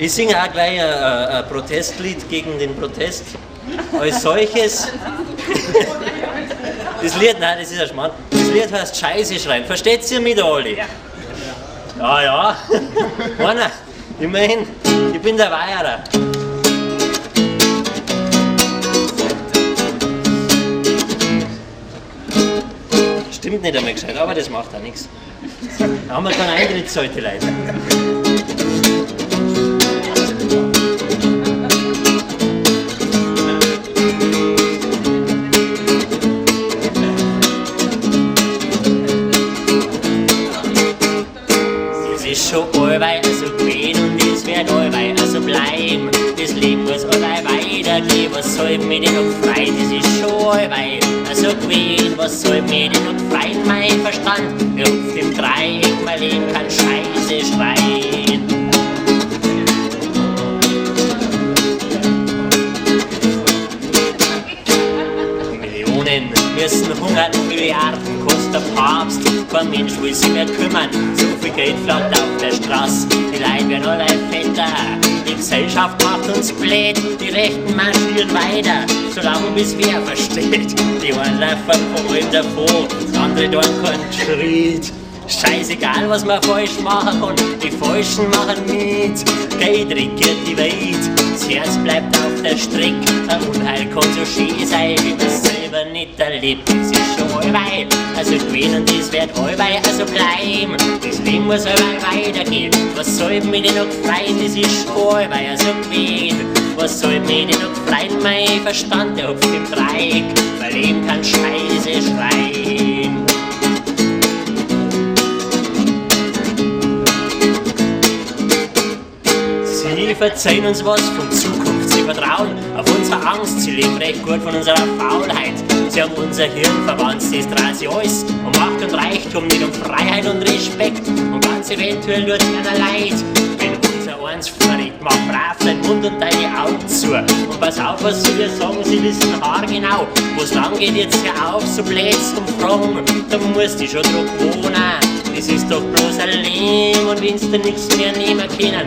Ich singe auch gleich ein Protestlied gegen den Protest. Als solches. Das Lied, nein, das ist ein Schmarrn. Das Lied heißt Scheiße schreien. Versteht ihr mich da alle? Ja. Ja, ja. Einer, immerhin. Ich bin der Weierer. Stimmt nicht einmal gescheit, aber das macht auch nichts. Da haben wir keinen Eintritt heute, Leute. Es ist schon allweil so gewesen und es wird allweil so bleiben. Das Leben muss allweil weitergehen, was soll mich denn noch freuen? Das ist schon allweil so gewesen, was soll mich denn noch freuen? Mein Verstand, der hupft im Dreieck, mein Leben kann Scheiße schreien. Millionen müssen hungern, Milliarden kostet der Papst. Kein Mensch will sich mehr kümmern, so viel Geld flaut auf der Straße. Die Leute werden alle fetter, die Gesellschaft macht uns blöd. Die Rechten marschieren weiter, solange bis wer versteht. Die einen laufen vor allem davor, das andere tun keinen Schritt. Scheißegal, was man falsch machen kann, die Falschen machen mit. Geld regiert die Welt, das Herz bleibt auf der Strecke. Ein Unheil kann so schön sein, wie man es selber nicht erlebt. Das ist schon allweil, also gewesen und das wird allweil also bleiben. Das Leben muss allweil weitergehen, was soll mich denn noch freuen? Das ist schon allweil also gewesen. Was soll mich denn noch freuen? Mein Verstand, der hupft im Dreieck, mein Leben kann Scheiße schreien. Sie verzeihen uns was von Zukunft, sie vertrauen auf unsere Angst, sie leben recht gut von unserer Faulheit. Sie haben unser Hirn verwandt, das dreht sich alles um Macht und Reichtum, nicht um Freiheit und Respekt. Und ganz eventuell tut es einer leid, wenn unser eins vorredet, mach brav deinen Mund und deine Augen zu. Und pass auf, was sie dir sagen, sie wissen haargenau, wo's lang geht, jetzt hör auf, so blöd zum Fragen, da musst du schon drauf wohnen. Das ist doch bloß ein Leben und wenn's dir nichts mehr nehmen können,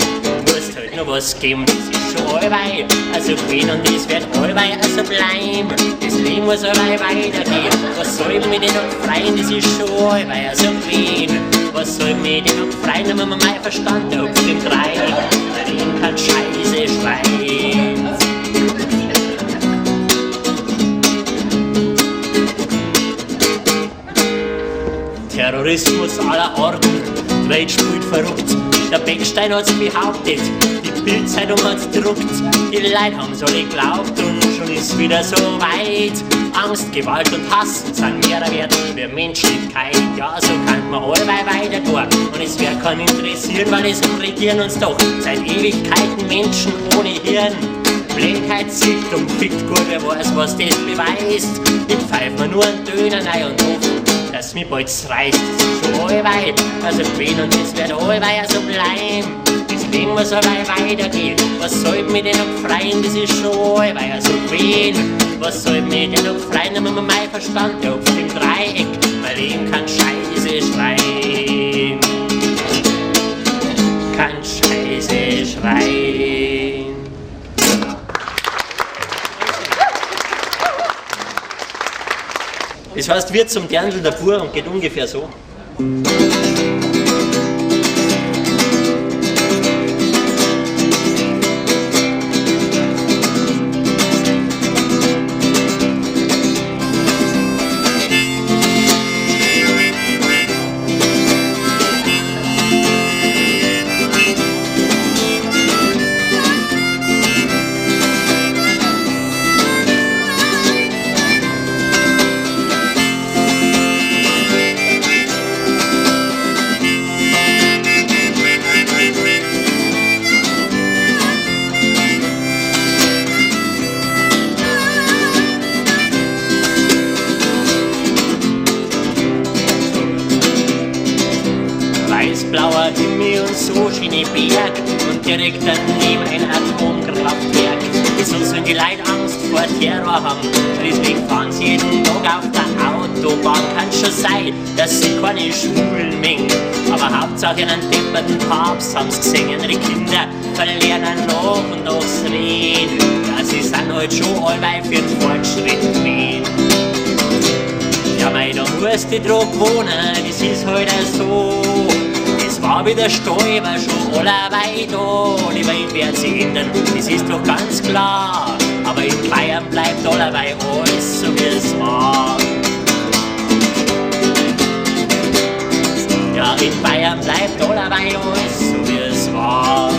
musst halt noch was geben. Das ist schon allweil also gewesen und das wird allweil also bleiben. Das Leben muss allweil weitergehen. Was soll mich denn noch freuen? Das ist schon allweil also gewesen. Was soll mich denn noch freuen, wenn man mein Verstand hupft im Dreieck? Mein Leben kann Scheiße schreien. Terrorismus aller Orten, die Welt spielt verrückt. Der Beckstein hat's behauptet, die Bildzeitung hat's gedruckt. Die Leute haben's alle geglaubt und schon ist wieder so weit. Angst, Gewalt und Hass sind mehrer Wert für Menschlichkeit. Ja, so kann man allweil weitergehen und es wird keinen interessieren, weil es regieren uns doch seit Ewigkeiten Menschen ohne Hirn. Blödheit sieht und fickt gut, wer weiß, was das beweist. Ich pfeift mir nur einen Döner rein und hoffen, dass mich bald reißt. Das ist schon allweil also gewesen und es wird allweil so bleiben. Das Leben muss allweil weitergehen. Was soll mich denn noch freuen? Das ist schon allweil so gewesen. Was soll mich denn noch freuen, wenn man mein Verstand hupft im Dreieck? Mein Leben kann Scheiße schreien. Kann Scheiße schreien. Das heißt, wird zum Dirndl der Bur und geht ungefähr so. Blauer Himmel und so schöne Berg und direkt daneben ein Atomkraftwerk. Wieso sollen die Leute Angst vor Terror haben? Schließlich fahren sie jeden Tag auf der Autobahn. Kann schon sein, dass sie keine Schwulen mengen, aber Hauptsache einen depperten Papst haben's gesehen. Ihre Kinder verlernen nach und nach's Reden. Ja, sie sind halt schon allweil für den Fortschritt gewesen. Ja, mei, da musst du drauf wohnen, das ist halt so. Das war wie der Stäuber schon allerweil da. Die Welt wird sich ändern, das ist doch ganz klar. Aber in Bayern bleibt allerweil alles so wie es war. Ja, in Bayern bleibt allerweil alles so wie es war.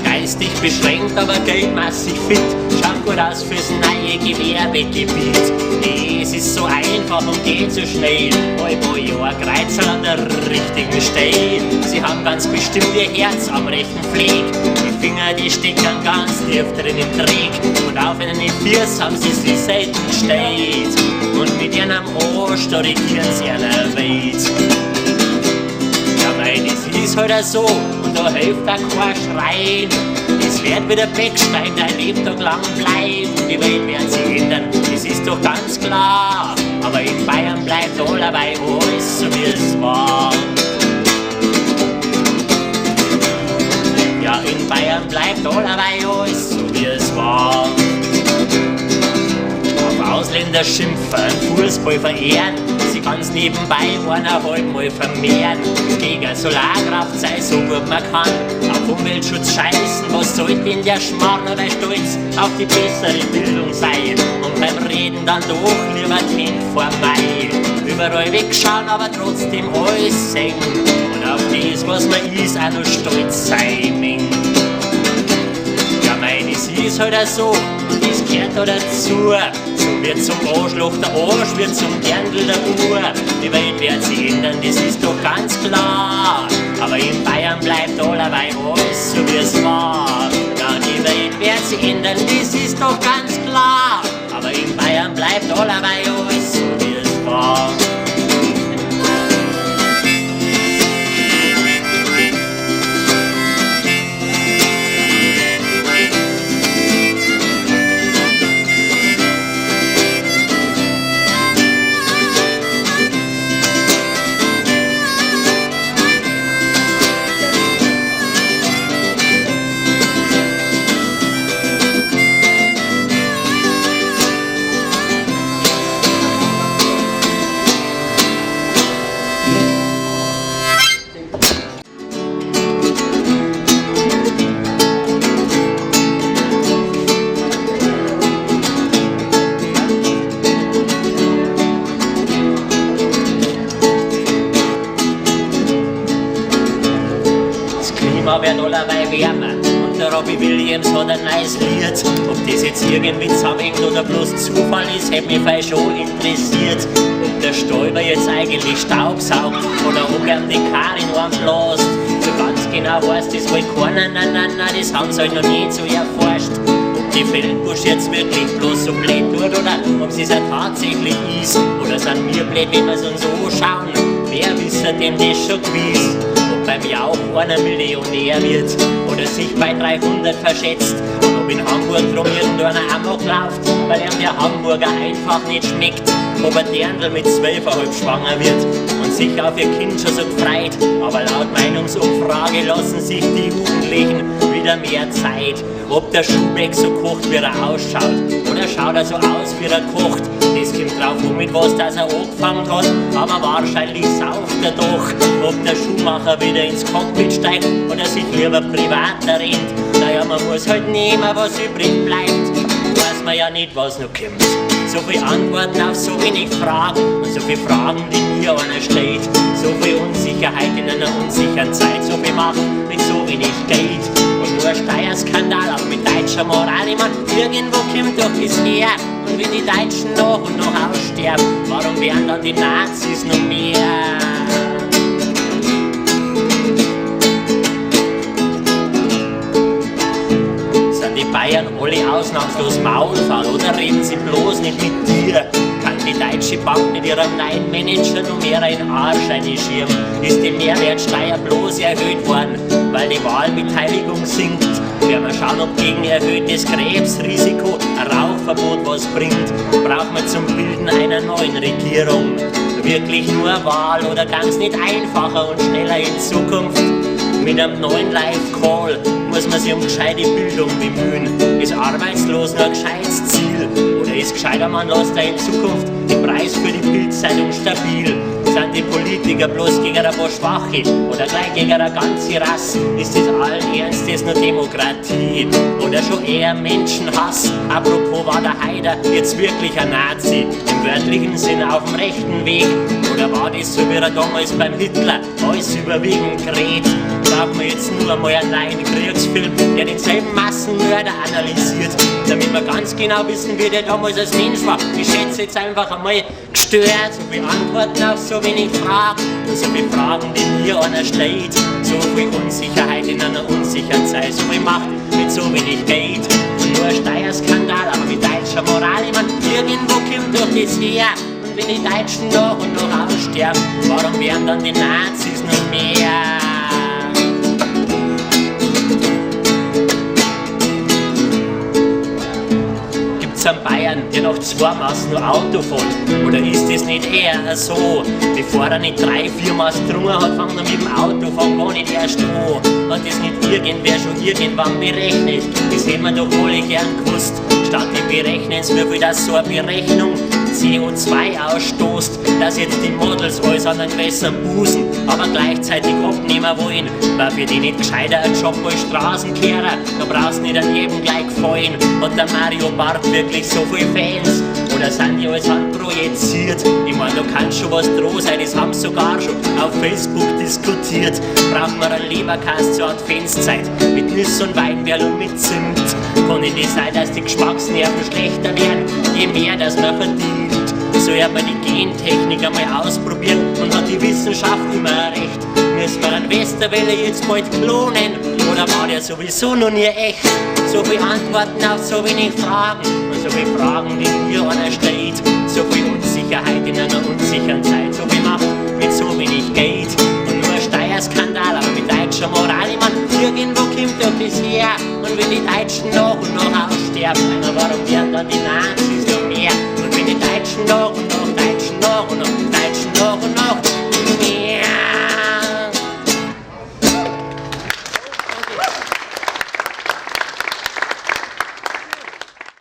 Geistig beschränkt, aber geldmäßig fit. Schaut gut aus fürs neue Gewerbegebiet. Nee, es ist so einfach und geht so schnell. Ein paar Jahre kreuzen an der richtigen Stelle. Sie haben ganz bestimmt ihr Herz am rechten Fleck. Die Finger, die stecken ganz tief drin im Dreck. Und auf einen Fiers haben sie sich selten gestellt. Und mit ihrem Arsch, da regieren sie eine Welt. Ja, mei, das ist halt so, und da hilft auch kein Schreien. Es wird wieder Beckstein dein Lebtag lang bleiben. Die Welt wird sich ändern, das ist doch ganz klar. Aber in Bayern bleibt allerweil alles so wie es war. Ja, in Bayern bleibt allerweil alles so wie es war. Auf Ausländer schimpfen, Fußball verehren, sie ganz nebenbei eineinhalb Mal vermehren. Gegen Solarkraft sei so gut man kann, auf Umweltschutz scheißen, was soll denn der Schmarrn, weil stolz auf die bessere Bildung sei. Und beim Reden dann doch lieber Kind vor Mai. Überall wegschauen, aber trotzdem alles singen. Und auf das, was man ist, auch noch stolz sein. Ja, mei, das ist halt so, und das gehört da dazu. So wird zum Arschloch der Arsch, wird zum Dirndl der Uhr. Die Welt wird sich ändern, das ist doch ganz klar. Aber in Bayern bleibt allerweil alles so wie es war. Ja, die Welt wird sich ändern, das ist doch ganz klar. Aber in Bayern bleibt allerweil alles so wie es war. Wird allerweil wärmer und der Robbie Williams hat ein neues Lied. Ob das jetzt irgendwie zusammenhängt oder bloß Zufall ist, hätte mich voll schon interessiert. Ob der Stäuber jetzt eigentlich staubsaugt oder ob er die Karin anbläst. So ganz genau weiß das wohl keiner, nein, das haben sie halt noch nie so erforscht. Ob die Feldbusch jetzt wirklich bloß so blöd tut oder ob sie es ja tatsächlich ist. Oder sind wir blöd, wenn wir es uns anschauen? Wer wisst denn das schon gewiss? Beim Jauch einer Millionär wird oder sich bei 300 verschätzt. Und ob in Hamburg drum irgendeiner Amok läuft, weil ihm der Hamburger einfach nicht schmeckt. Ob ein Dirndl mit 12,5 schwanger wird und sich auf ihr Kind schon so gefreut. Aber laut Meinungsumfrage lassen sich die Jugendlichen wieder mehr Zeit. Ob der Schuhbeck so kocht, wie er ausschaut, oder schaut er so aus, wie er kocht. Das kommt drauf an, mit was das er angefangen hat, aber wahrscheinlich sauft er doch. Ob der Schuhmacher wieder ins Cockpit steigt oder sich lieber privat rennt. Naja, man muss halt nehmen, was übrig bleibt. Weiß man ja nicht, was noch kommt. So viel Antworten auf so wenig Fragen und so viele Fragen, die nie einer stellt. So viel Unsicherheit in einer unsicheren Zeit, so viel Macht mit so wenig Geld. Und nur ein Steuerskandal, auch mit deutscher Moral. Ich mein, irgendwo kommt doch das her. Und wenn die Deutschen noch und noch aussterben, warum werden dann die Nazis noch mehr? Sind die Bayern alle ausnahmslos Maulfall oder reden sie bloß nicht mit dir? Kann die Deutsche Bank mit ihrem neuen Manager noch mehr in Arsch einschirmen? Ist die Mehrwertsteuer bloß erhöht worden, weil die Wahlbeteiligung sinkt? Werden wir schauen, ob gegen erhöhtes Krebsrisiko ein Rauchverbot was bringt. Braucht man zum Bilden einer neuen Regierung wirklich nur Wahl oder ganz nicht einfacher und schneller in Zukunft? Mit einem neuen Live-Call muss man sich um gescheite Bildung bemühen. Ist Arbeitslosen ein gescheites Ziel? Oder ist gescheiter, man lässt da in Zukunft den Preis für die Bildzeitung stabil? Sind die Politiker bloß gegen ein paar Schwache oder gleich gegen eine ganze Rasse? Ist das allen Ernstes nur Demokratie oder schon eher Menschenhass? Apropos, war der Haider jetzt wirklich ein Nazi? Im wörtlichen Sinn auf dem rechten Weg? Oder war das so wie er damals beim Hitler alles überwiegend gerät? Brauchen wir jetzt nur einmal einen neuen Kriegsfilm, der denselben Massenmörder analysiert, damit wir ganz genau wissen, wie der damals als Mensch war. Ich schätze jetzt einfach einmal gestört, so viele Antworten auf so wenig Fragen und so viele Fragen, die mir einer stellt. So viel Unsicherheit in einer unsicheren Zeit, so viel Macht mit so wenig Geld und nur ein Steuerskandal, aber mit deutscher Moral. Ich mein, irgendwo kommt doch das her. Und wenn die Deutschen nach und nach aussterben, warum werden dann die Nazis noch mehr? An Bayern, der nach 2 Maß nur Auto fährt? Oder ist das nicht eher so, bevor er nicht 3-4 Maß getrunken hat, fängt er mit dem Autofahren gar nicht erst an? Hat das nicht irgendwer schon irgendwann berechnet? Das hätten wir doch alle gern gewusst. Statt die Berechnens, wie viel das so eine Berechnung CO2 ausstoßt, dass jetzt die Models alles an einen größeren Busen, aber gleichzeitig abnehmen wollen. War für die nicht gescheiter ein Job als Straßenkehrer? Da brauchst nicht an jedem gleich gefallen. Hat der Mario Barth wirklich so viele Fans? Oder sind die alles projiziert? Ich mein, da kann schon was dran sein, das haben sie sogar schon auf Facebook diskutiert. Braucht man einen Leberkast zur Adventszeit mit Nüsse und Weinberl und mit Zimt? Kann nicht das sein, dass die Geschmacksnerven schlechter werden, je mehr das man verdient? Soll aber die Gentechnik einmal ausprobieren und hat die Wissenschaft immer recht? Müssen wir einen Westerwelle jetzt bald klonen? Oder war der sowieso noch nie echt? So viele Antworten auf so wenig Fragen und so viele Fragen, die mir einer stellt. So viel Unsicherheit in einer unsicheren Zeit, so viel Macht mit so wenig Geld und nur ein Steuerskandal, aber mit deutscher Moral. Ich mein, irgendwo kommt doch das her. Und wenn die Deutschen nach und nach aussterben, warum werden dann die Nazis noch mehr? Und wenn die Deutschen nach und nach, Deutschen nach und nach, Deutschen nach und nach